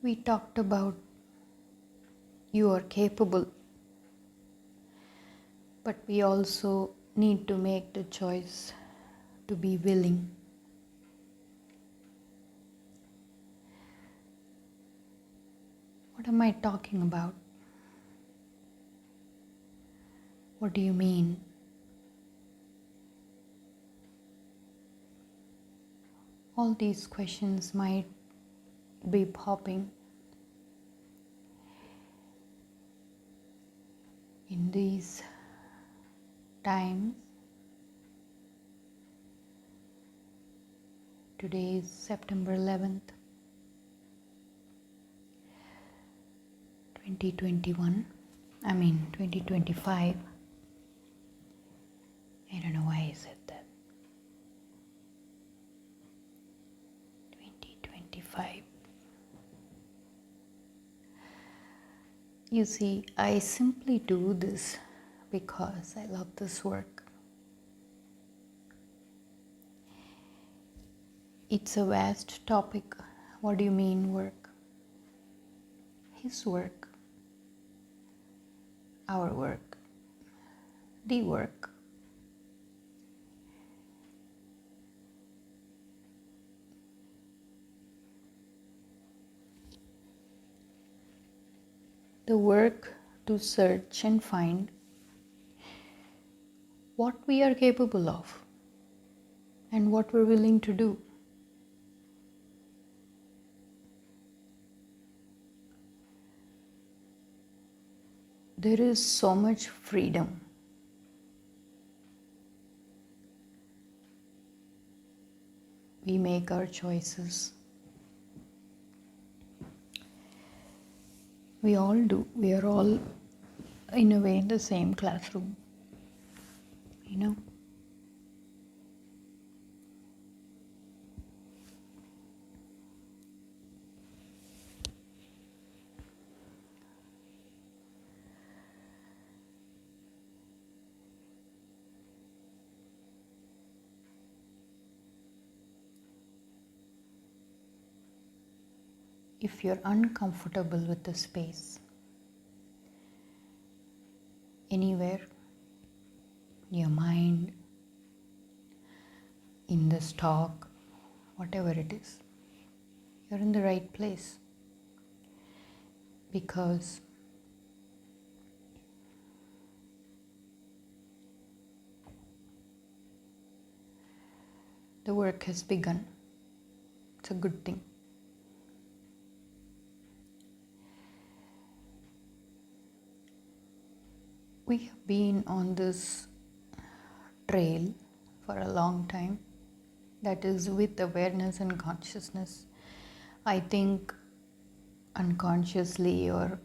We talked about you are capable, but we also need to make the choice to be willing. What am I talking about? What do you mean? All these questions might be popping in these times. Today is September 11th, 2021. 2025. I don't know why I said that. 2025. You see, I simply do this because I love this work. It's a vast topic. What do you mean, work? His work, our work, the work. The work to search and find what we are capable of and what we're willing to do. There is so much freedom. We make our choices. We all do. We are all, in a way, in the same classroom. You know? If you're uncomfortable with the space, anywhere, in your mind, in this talk, whatever it is, you're in the right place. Because the work has begun. It's a good thing. We have been on this trail for a long time, that is with awareness and consciousness. I think unconsciously or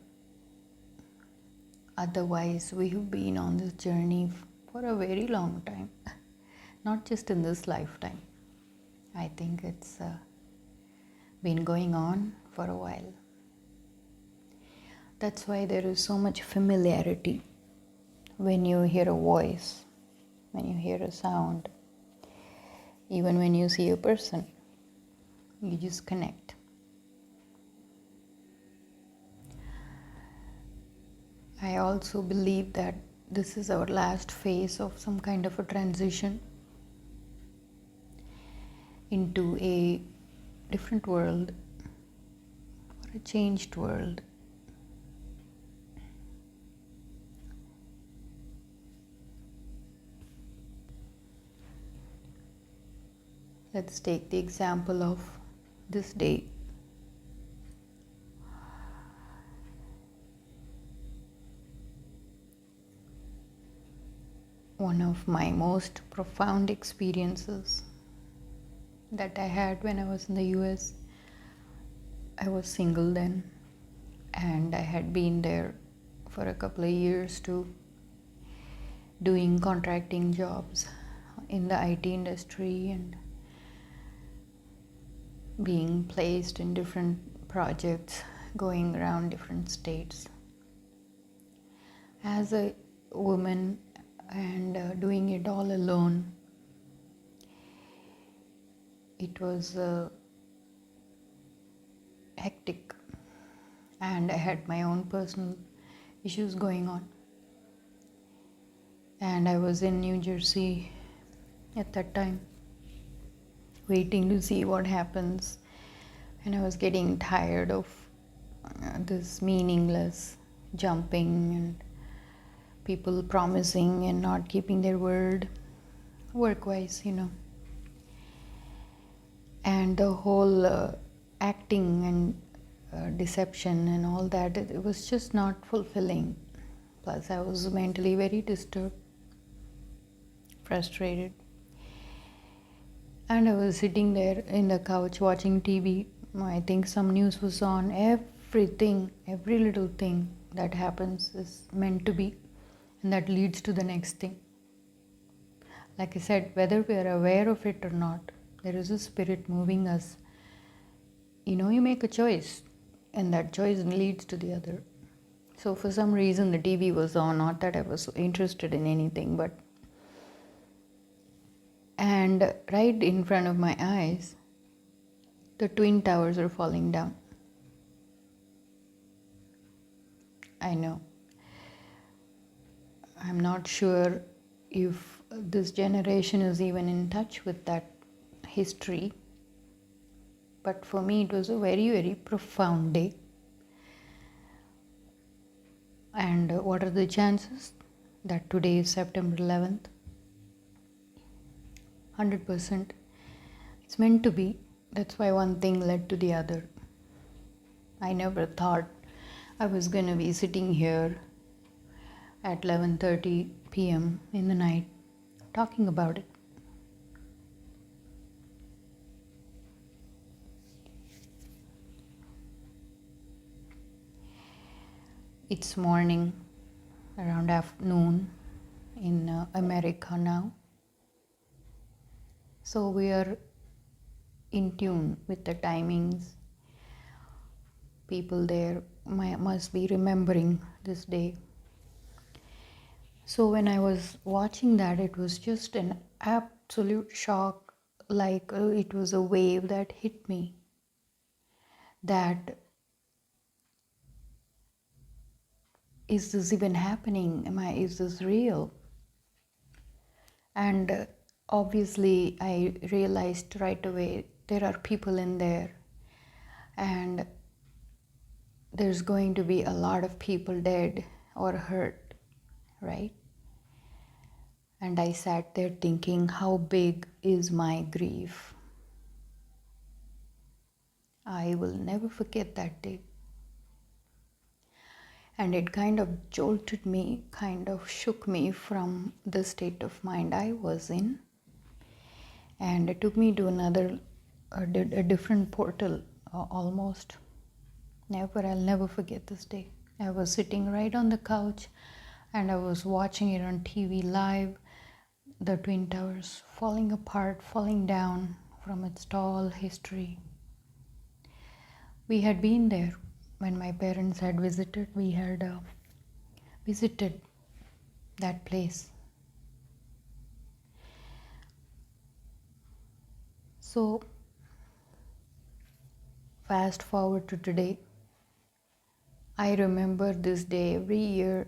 otherwise, we have been on this journey for a very long time, not just in this lifetime. I think it's been going on for a while. That's why there is so much familiarity when you hear a voice, when you hear a sound, even when you see a person, you just connect. I also believe that this is our last phase of some kind of a transition into a different world or a changed world. Let's take the example of this day. One of my most profound experiences that I had when I was in the US. I was single then, and I had been there for a couple of years too, doing contracting jobs in the IT industry and being placed in different projects, going around different states. As a woman and doing it all alone, it was hectic. and I had my own personal issues going on. And I was in New Jersey at that time, waiting to see what happens. And I was getting tired of this meaningless jumping and people promising and not keeping their word, work-wise, And the whole acting and deception and all that, it was just not fulfilling. Plus, I was mentally very disturbed, frustrated. And I was sitting there in the couch watching TV. I think some news was on. Everything, every little thing that happens is meant to be, and that leads to the next thing. Like I said, whether we are aware of it or not, there is a spirit moving us. You make a choice, and that choice leads to the other. So for some reason the TV was on, not that I was interested in anything, and right in front of my eyes, the Twin Towers are falling down. I know. I'm not sure if this generation is even in touch with that history, but for me it was a very, very profound day. And what are the chances that today is September 11th? 100%. It's meant to be. That's why one thing led to the other. I never thought I was going to be sitting here at 11:30 p.m. in the night talking about it. It's morning, around afternoon in America now. So we are in tune with the timings. People there must be remembering this day. So when I was watching that, it was just an absolute shock, like it was a wave that hit me. That, is this even happening? Is this real? And obviously I realized right away there are people in there, and there's going to be a lot of people dead or hurt, right? And I sat there thinking, how big is my grief? I will never forget that day. And it kind of jolted me, kind of shook me from the state of mind I was in. And it took me to a different portal, almost. I'll never forget this day. I was sitting right on the couch and I was watching it on TV live. The Twin Towers falling apart, falling down from its tall history. We had been there when my parents had visited. We had visited that place. So, fast forward to today. I remember this day every year,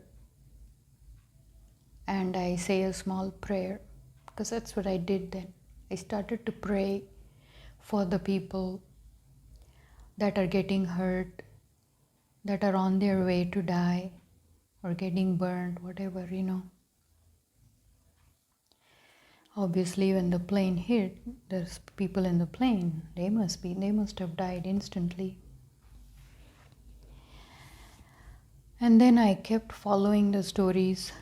and I say a small prayer, because that's what I did then. I started to pray for the people that are getting hurt, that are on their way to die or getting burned, whatever, Obviously, when the plane hit, there's people in the plane. They must have died instantly. And then I kept following the stories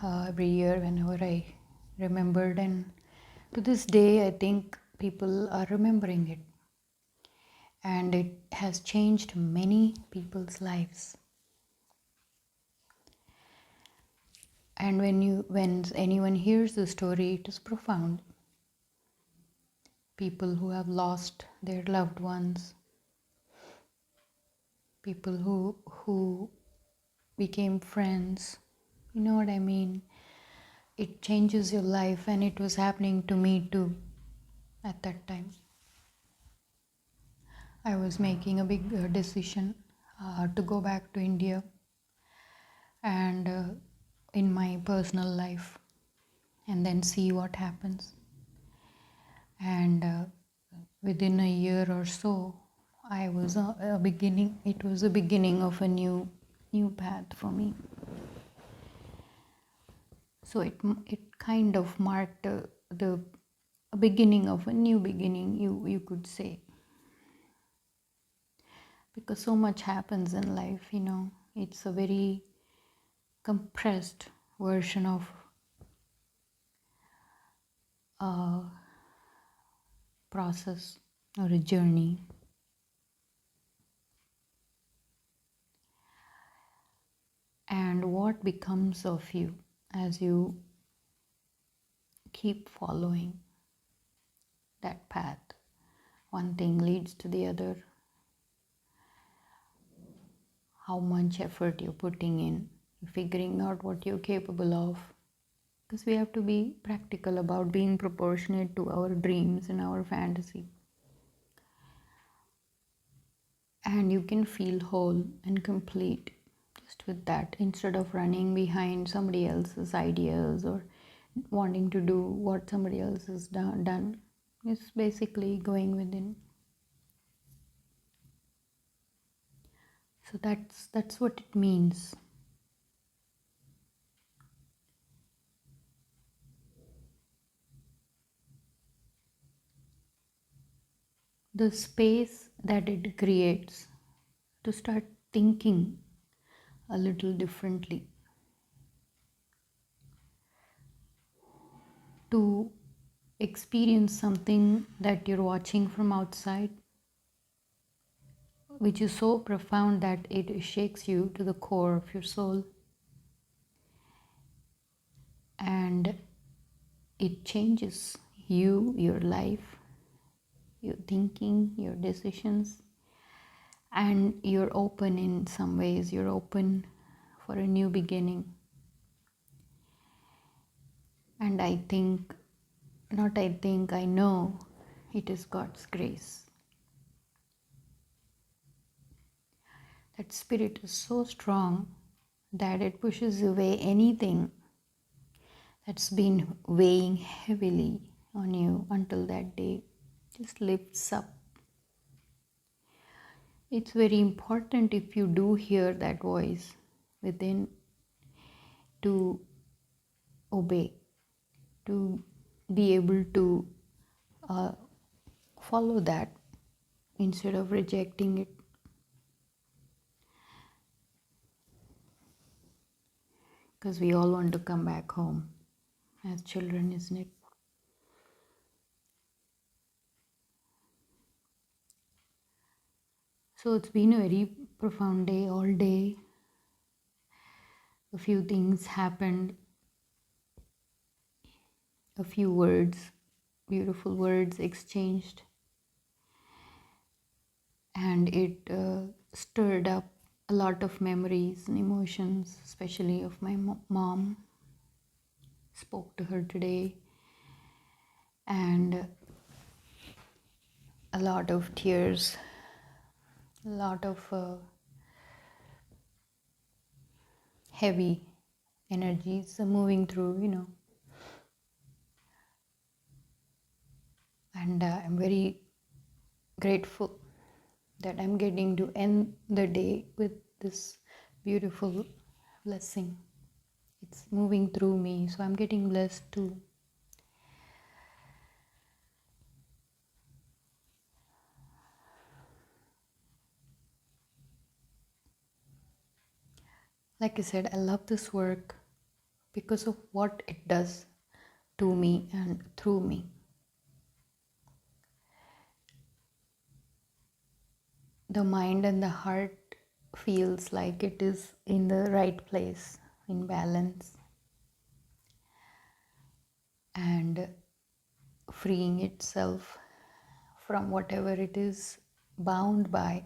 every year whenever I remembered, and to this day I think people are remembering it, and it has changed many people's lives. And when anyone hears the story, it is profound. People who have lost their loved ones, people who became friends, you know what I mean? It changes your life, and it was happening to me too at that time. I was making a big decision to go back to India and in my personal life, and then see what happens. And within a year or so, I was a beginning. It was a beginning of a new path for me. So it kind of marked the beginning of a new beginning, you could say, because so much happens in life. It's a very compressed version of a process or a journey. And what becomes of you as you keep following that path? One thing leads to the other. How much effort you're putting in, figuring out what you're capable of. Because we have to be practical about being proportionate to our dreams and our fantasy. And you can feel whole and complete just with that, instead of running behind somebody else's ideas or wanting to do what somebody else has done. It's basically going within. So that's what it means. The space that it creates to start thinking a little differently, to experience something that you're watching from outside, which is so profound that it shakes you to the core of your soul, and it changes you, your life, your thinking, your decisions, and you're open in some ways. You're open for a new beginning. And I know it is God's grace. That spirit is so strong that it pushes away anything that's been weighing heavily on you until that day. Just lifts up. It's very important, if you do hear that voice within, to obey, to be able to uh, follow that instead of rejecting it. Because we all want to come back home as children, isn't it? So it's been a very profound day, all day. A few things happened, a few words, beautiful words exchanged, and it stirred up a lot of memories and emotions, especially of my mom. Spoke to her today, and a lot of tears, a lot of heavy energies moving through. And I'm very grateful that I'm getting to end the day with this beautiful blessing. It's moving through me, so I'm getting blessed too. Like I said, I love this work because of what it does to me and through me. The mind and the heart feels like it is in the right place, in balance, and freeing itself from whatever it is bound by.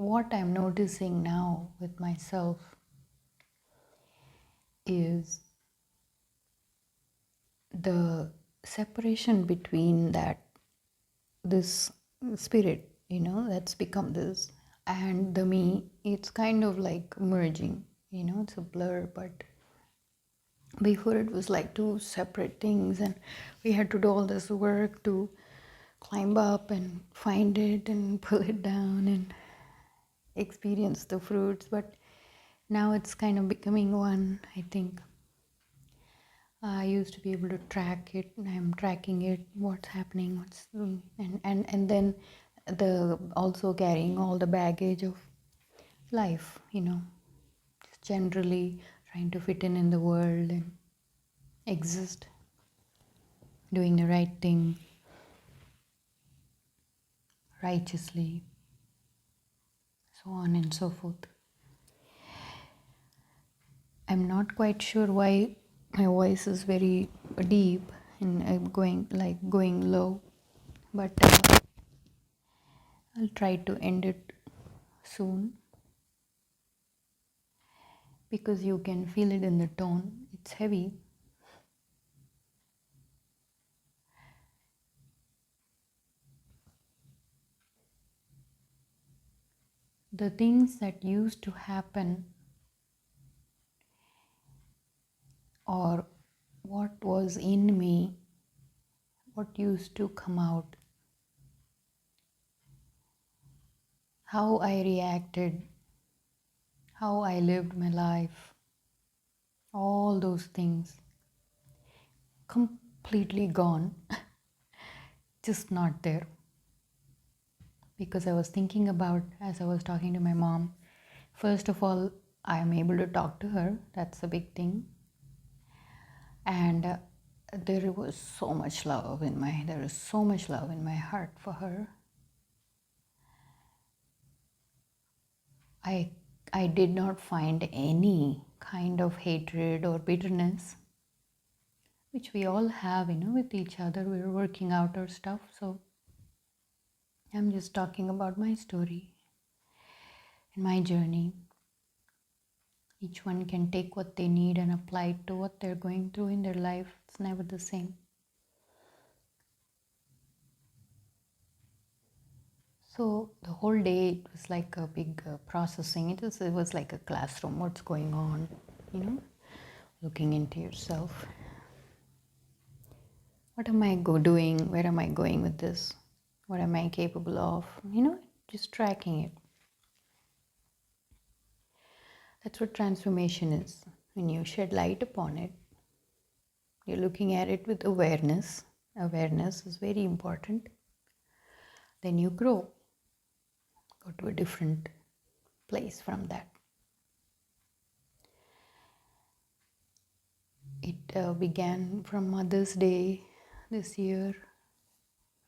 What I'm noticing now with myself is the separation between this spirit, that's become this, and the me. It's kind of like merging, it's a blur, but before it was like two separate things, and we had to do all this work to climb up and find it and pull it down and experience the fruits. But now it's kind of becoming one, I think. I used to be able to track it, and I'm tracking it, what's happening, and then the also carrying all the baggage of life, just generally trying to fit in the world and exist, doing the right thing righteously, so on and so forth. I'm not quite sure why my voice is very deep and going low, but I'll try to end it soon because you can feel it in the tone. It's heavy. The things that used to happen, or what was in me, what used to come out, how I reacted, how I lived my life, all those things completely gone, just not there. Because I was thinking about, as I was talking to my mom, first of all, I am able to talk to her. That's a big thing. And there is so much love in my heart for her. I did not find any kind of hatred or bitterness, which we all have, with each other. We're working out our stuff. So I'm just talking about my story and my journey. Each one can take what they need and apply it to what they're going through in their life. It's never the same. So the whole day it was like a big processing. It was like a classroom. What's going on? Looking into yourself. What am I doing? Where am I going with this? What am I capable of? Just tracking it. That's what transformation is. When you shed light upon it, you're looking at it with awareness. Awareness is very important. Then you grow. Go to a different place from that. It began from Mother's Day this year,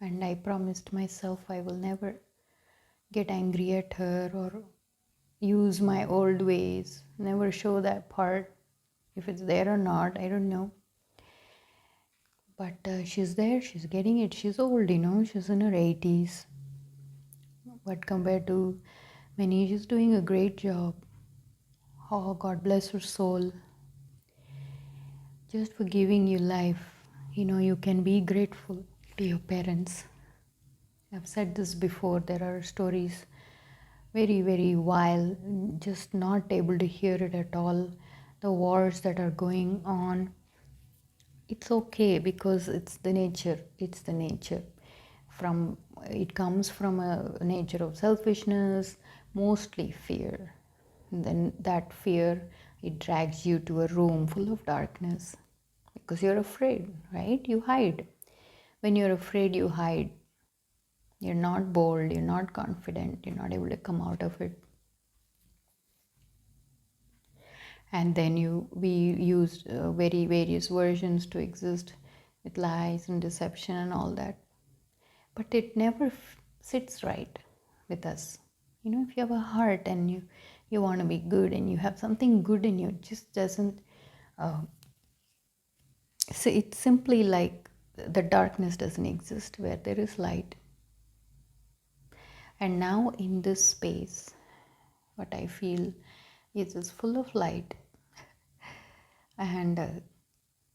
and I promised myself I will never get angry at her or use my old ways, never show that part. If it's there or not, I don't know. But she's there, she's getting it. She's old, she's in her 80s. But compared to many, she's doing a great job. Oh, God bless her soul. Just for giving you life. You can be grateful to your parents. I've said this before. There are stories very, very wild, just not able to hear it at all. The wars that are going on. It's okay because it's the nature. It comes from a nature of selfishness, mostly fear. And then that fear, it drags you to a room full of darkness because you're afraid, right? You hide. When you're afraid, you hide. You're not bold, you're not confident, you're not able to come out of it. And then we used very various versions to exist with lies and deception and all that. But it never sits right with us. If you have a heart and you want to be good and you have something good in you, it just doesn't. So it's simply like the darkness doesn't exist where there is light. And now in this space, what I feel is full of light. and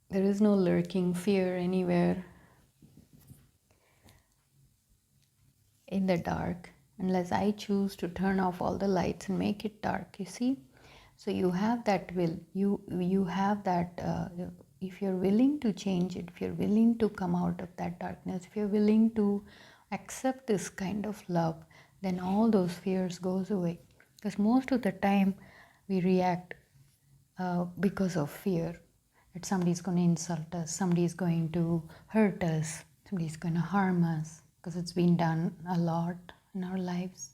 there is no lurking fear anywhere in the dark unless I choose to turn off all the lights and make it dark, you see. So you have that will, you have that if you're willing to change it, if you're willing to come out of that darkness, if you're willing to accept this kind of love, then all those fears goes away. Because most of the time we react because of fear that somebody's going to insult us, somebody's going to hurt us, somebody's going to harm us, because it's been done a lot in our lives,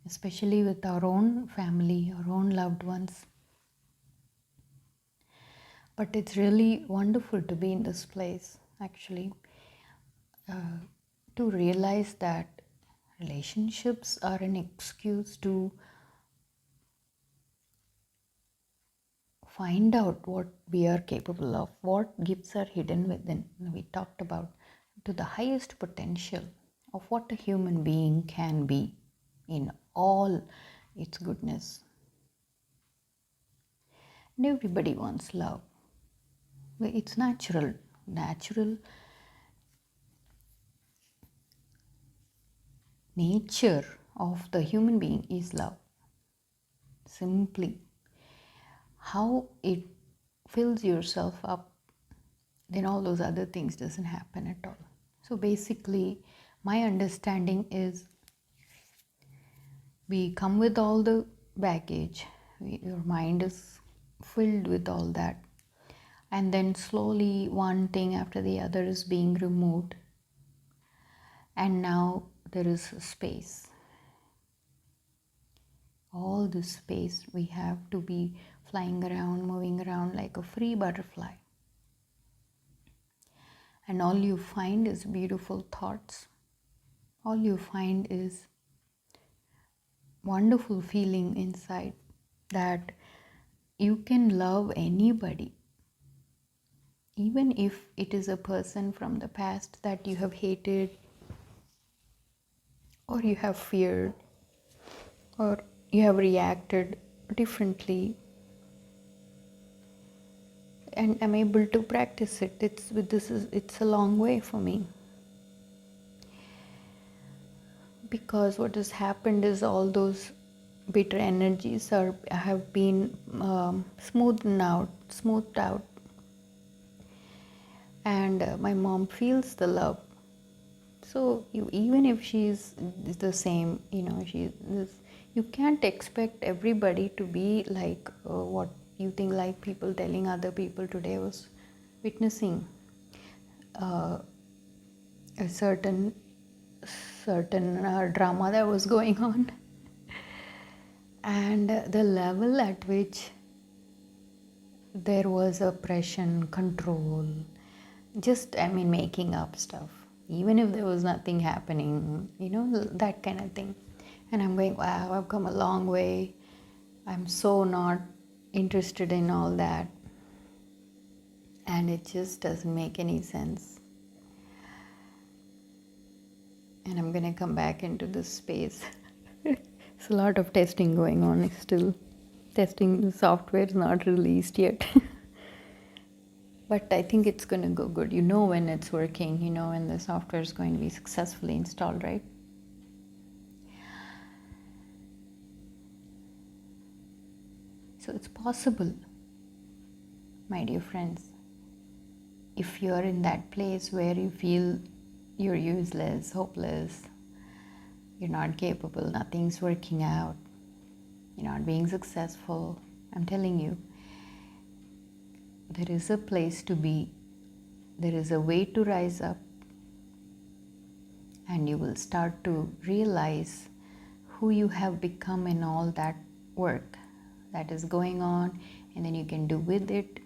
especially with our own family, our own loved ones. But it's really wonderful to be in this place, actually, to realize that relationships are an excuse to find out what we are capable of, what gifts are hidden within. We talked about to the highest potential of what a human being can be in all its goodness. And everybody wants love. It's natural. Natural nature of the human being is love. Simply how it fills yourself up, then all those other things doesn't happen at all. So basically my understanding is we come with all the baggage, your mind is filled with all that, and then slowly one thing after the other is being removed, and now there is space. All this space, we have to be flying around, moving around like a free butterfly, and all you find is beautiful thoughts, all you find is wonderful feeling inside that you can love anybody, even if it is a person from the past that you have hated or you have feared or you have reacted differently. And I'm able to practice it. It's a long way for me, because what has happened is all those bitter energies have been smoothed out, and my mom feels the love. So even if she's the same, you can't expect everybody to be like what you think, like people telling other people. Today I was witnessing a certain drama that was going on, and the level at which there was oppression, control, just making up stuff, even if there was nothing happening, that kind of thing. And I'm going, wow, I've come a long way. I'm so not interested in all that, and it just doesn't make any sense. And I'm gonna come back into this space. It's a lot of testing going on still. Testing, the software is not released yet. But I think it's going to go good. When it's working, when the software is going to be successfully installed, right? So it's possible, my dear friends. If you're in that place where you feel you're useless, hopeless, you're not capable, nothing's working out, you're not being successful, I'm telling you, there is a place to be, there is a way to rise up, and you will start to realize who you have become in all that work that is going on, and then you can do with it.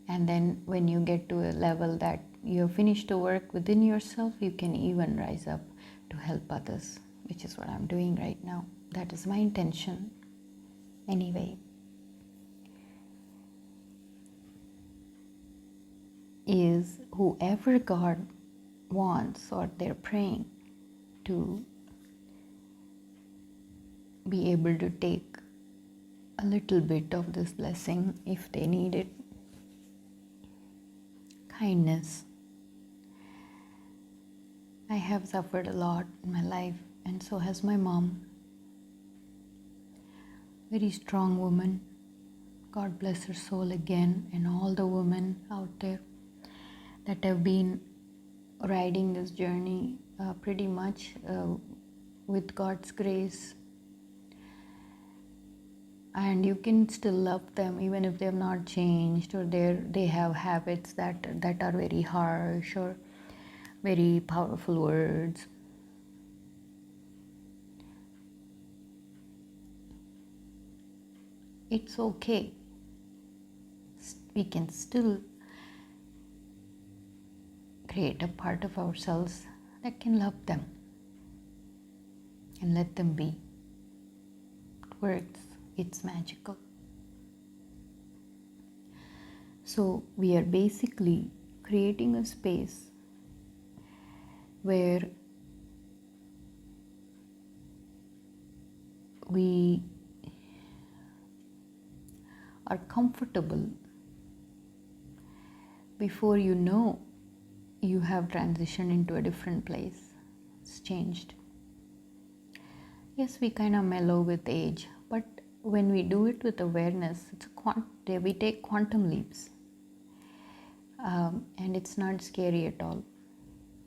And then when you get to a level that you have finished the work within yourself, you can even rise up to help others, which is what I'm doing right now. That is my intention anyway. Is whoever God wants, or they're praying to be able to take a little bit of this blessing if they need it. Kindness. I have suffered a lot in my life, and so has my mom. Very strong woman. God bless her soul again, and all the women out there that have been riding this journey pretty much with God's grace. And you can still love them even if they have not changed, or they have habits that are very harsh or very powerful words. It's okay. We can still create a part of ourselves that can love them and let them be. It works. It's magical. So we are basically creating a space where we are comfortable before you know you have transitioned into a different place. It's changed. Yes, we kind of mellow with age, but when we do it with awareness, we take quantum leaps. And it's not scary at all.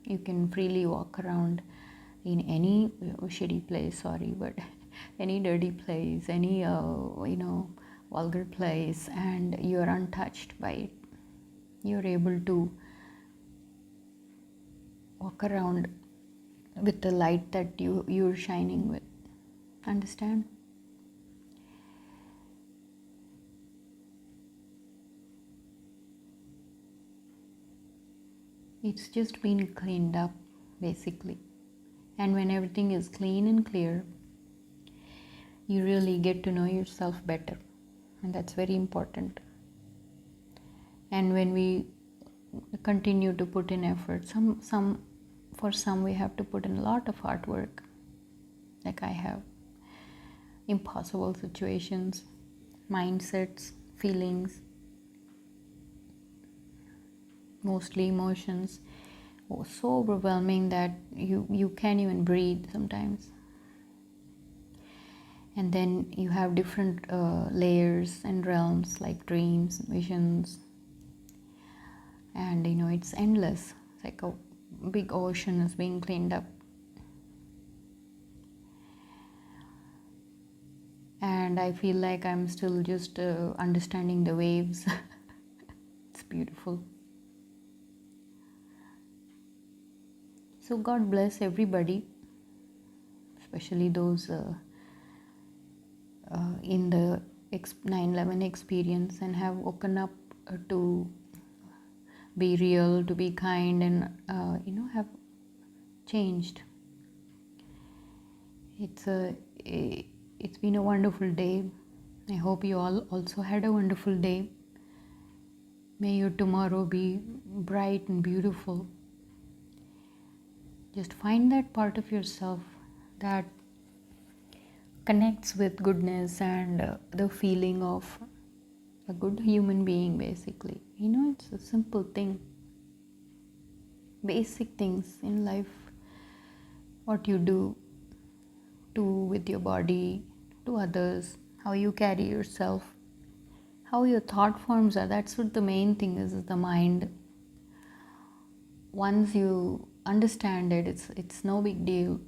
You can freely walk around in any shitty place, but any dirty place, any vulgar place, and you're untouched by it. You're able to walk around with the light that you're shining with. Understand? It's just been cleaned up, basically. And when everything is clean and clear, you really get to know yourself better. And that's very important. And when we continue to put in effort, for some we have to put in a lot of hard work, like I have. Impossible situations, mindsets, feelings, mostly emotions, so overwhelming that you can't even breathe sometimes. And then you have different layers and realms, like dreams, visions, and it's endless. It's like a big ocean is being cleaned up. And I feel like I'm still just understanding the waves. It's beautiful. So God bless everybody, especially those in the 9/11 experience and have woken up to be real, to be kind, and have changed. It's been a wonderful day. I hope you all also had a wonderful day. May your tomorrow be bright and beautiful. Just find that part of yourself that connects with goodness and the feeling of a good human being, basically. It's a simple thing. Basic things in life. What you do with your body, to others, how you carry yourself, how your thought forms are. That's what the main thing is the mind. Once you understand it, it's no big deal.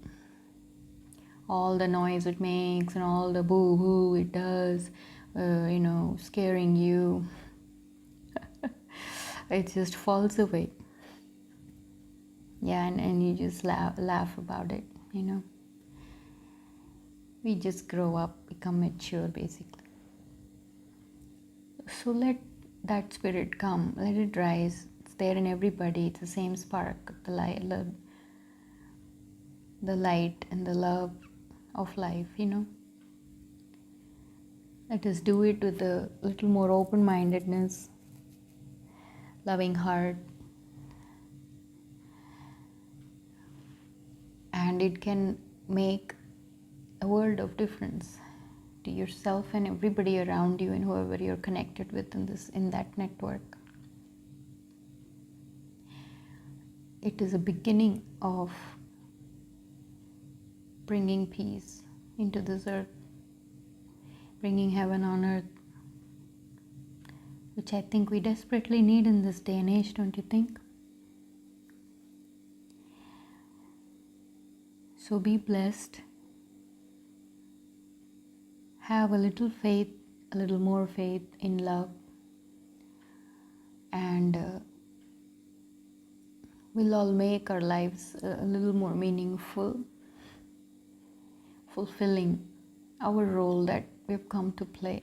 All the noise it makes and all the boo-hoo it does, scaring you, it just falls away. Yeah, and you just laugh about it, We just grow up, become mature, basically. So let that spirit come, let it rise. It's there in everybody. It's the same spark, the light and the love of life, Let us do it with a little more open-mindedness, loving heart, and it can make a world of difference to yourself and everybody around you and whoever you're connected with in that network. It is a beginning of bringing peace into this earth, bringing heaven on earth, which I think we desperately need in this day and age, don't you think? So be blessed. Have a little faith, a little more faith in love, and we'll all make our lives a little more meaningful, fulfilling our role that we've come to play.